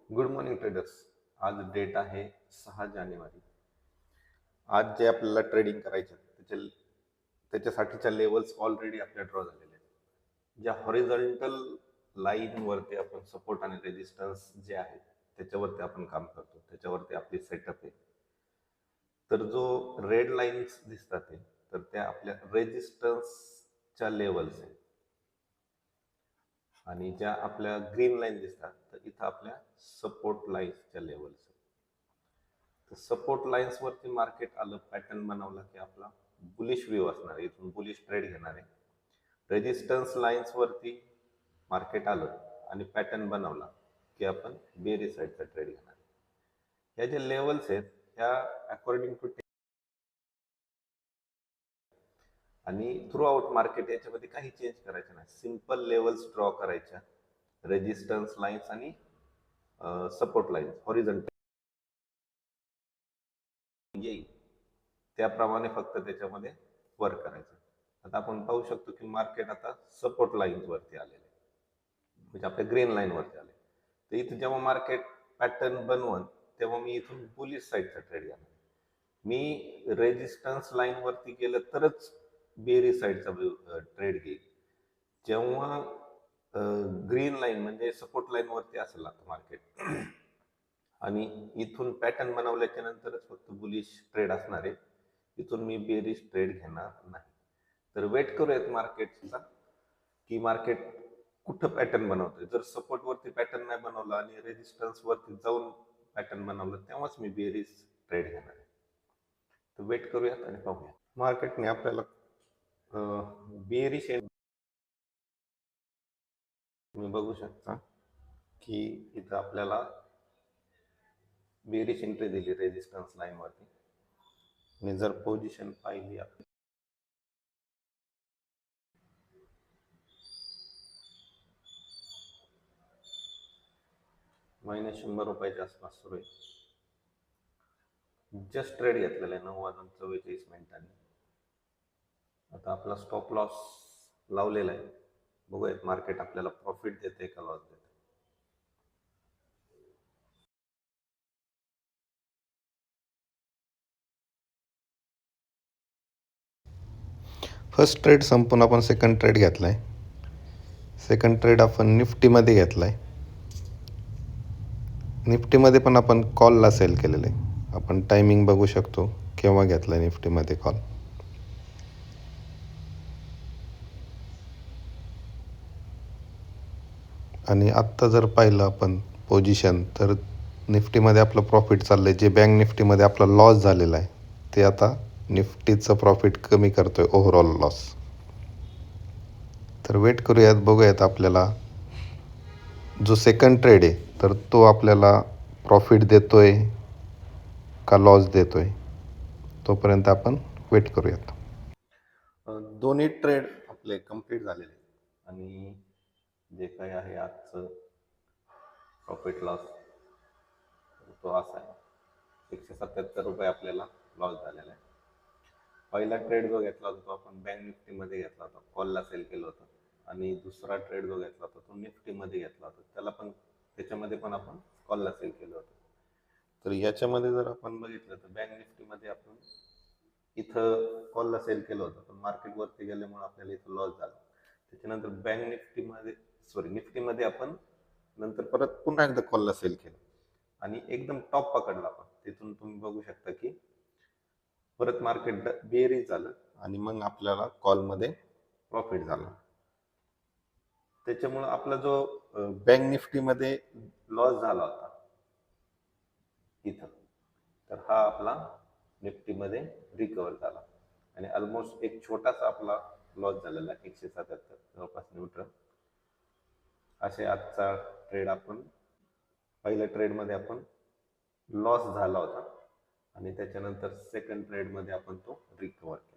Good morning traders. आज date आहे 6 जानेवारी. आज जे आपल्याला ट्रेडिंग करायचे त्याच्यासाठीच्या लेवल्स ऑलरेडी आपल्या ड्रॉ झालेल्या आहेत. ज्या हॉरिझॉन्टल लाईनवरती आपण सपोर्ट आणि रेजिस्टन्स जे आहे त्याच्यावरती आपण काम करतो, त्याच्यावरती आपली सेटअप आहे. तर जो रेड लाईन्स दिसतात तर त्या आपल्या रेजिस्टन्सच्या लेवल्स आहेत आणि ज्या आपल्या ग्रीन लाईन दिसतात तर इथं आपल्या सपोर्ट लाईन्सच्या लेवल्स आहेत. तर सपोर्ट लाईन्स वरती मार्केट आलं, पॅटर्न बनवला की आपला बुलिश व्ह्यू असणार आहे, इथून बुलिश ट्रेड घेणार आहे. रेजिस्टन्स लाईन्स वरती मार्केट आलं आणि पॅटर्न बनवला की आपण बेरी साईडचा ट्रेड घेणार आहे. ह्या ज्या लेवल्स आहेत ह्या अकॉर्डिंग टू आणि थ्रू आउट मार्केट याच्यामध्ये काही चेंज करायचं नाही. सिंपल लेवल्स ड्रॉ करायच्या, रेजिस्टन्स लाईन्स आणि सपोर्ट लाईन्स हॉरिझॉन्टल येईल त्याप्रमाणे फक्त त्याच्यामध्ये वर्क करायचं. आता आपण पाहू शकतो की मार्केट आता सपोर्ट लाईन वरती आलेले, म्हणजे आपल्या ग्रीन लाईन वरती आले. तर इथे जेव्हा मार्केट पॅटर्न बनवून तेव्हा मी इथून बुलिश साईडचा ट्रेड घेणार. मी रेजिस्टन्स लाईन वरती गेलं तरच बेरी साईडचा ट्रेड घेईल. जेव्हा ग्रीन लाईन म्हणजे सपोर्ट लाईन वरती असेल आता मार्केट आणि इथून पॅटर्न बनवल्याच्या नंतरच फक्त बुलिश ट्रेड असणार आहे, इथून मी बेरिश ट्रेड घेणार नाही. तर वेट करूयात मार्केटचा की मार्केट कुठं पॅटर्न बनवतोय. जर सपोर्ट वरती पॅटर्न नाही बनवला आणि रेजिस्टन्स वरती जाऊन पॅटर्न बनवलं तेव्हाच मी बेरिश ट्रेड घेणार आहे. तर वेट करूयात आणि पाहूया. मार्केटने आपल्याला बेरिश तुम्ही बघू शकता की इथं आपल्याला बेरिश एंट्री दिली रेजिस्टन्स लाईन वरती. आणि जर पोझिशन पाहिली आपण -100 रुपयाच्या आसपास सुरू आहे. जस्ट ट्रेड घेतलेला आहे 9:44 आता आपला स्टॉप लॉस लावलेला आहे. बघूयात मार्केट आपल्याला प्रॉफिट देते का लॉस देते. फर्स्ट ट्रेड संपून आपण सेकंड ट्रेड घेतला आहे. सेकंड ट्रेड आपण निफ्टीमध्ये घेतला आहे. निफ्टीमध्ये पण आपण कॉलला सेल केलेलं आहे. आपण टायमिंग बघू शकतो केव्हा घेतला आहे निफ्टीमध्ये कॉल. आणि आत्ता जर पाहिलं आपण पोझिशन तर निफ्टीमध्ये आपलं प्रॉफिट चाललं आहे. जे बँक निफ्टीमध्ये आपला लॉस झालेला आहे ते आता निफ्टीचं प्रॉफिट कमी करतो आहे, ओव्हरऑल लॉस. तर वेट करूयात, बघूयात आपल्याला जो सेकंड ट्रेड आहे तर तो आपल्याला प्रॉफिट देतो आहे का लॉस देतो आहे, तोपर्यंत आपण वेट करूयात. दोन्ही ट्रेड आपले कंप्लीट झालेले आणि जे काही आहे आजचं प्रॉफिट लॉस तो असा आहे, 177 रुपये आपल्याला लॉस झालेला आहे. पहिला ट्रेड जो घेतला होता तो आपण बँक निफ्टीमध्ये घेतला होता, कॉलला सेल केलं होतं. आणि दुसरा ट्रेड जो घेतला होता तो निफ्टीमध्ये घेतला होता, त्याच्यामध्ये पण आपण कॉलला सेल केलं होतं. तर याच्यामध्ये जर आपण बघितलं तर बँक निफ्टीमध्ये आपण इथं कॉलला सेल केलं होतं, पण मार्केट वरती गेल्यामुळे आपल्याला इथं लॉस झाला. त्याच्यानंतर बँक निफ्टीमध्ये आपण नंतर परत पुन्हा एकदा कॉलला सेल केलं आणि एकदम टॉप पकडला आपण. तिथून तुम्ही बघू शकता की परत मार्केट बेरीज झालं आणि मग आपल्याला कॉलमध्ये प्रॉफिट झाला. त्याच्यामुळं आपला जो बँक निफ्टीमध्ये लॉस झाला होता इथं, तर हा आपला निफ्टीमध्ये रिकवर झाला आणि ऑलमोस्ट एक छोटासा आपला लॉस झालेला 177, जवळपास न्यूट्रल. असे आजचा ट्रेड आपण पहिल्या ट्रेडमध्ये आपण लॉस झाला होता आणि त्याच्यानंतर सेकंड ट्रेडमध्ये आपण तो रिकवर केला.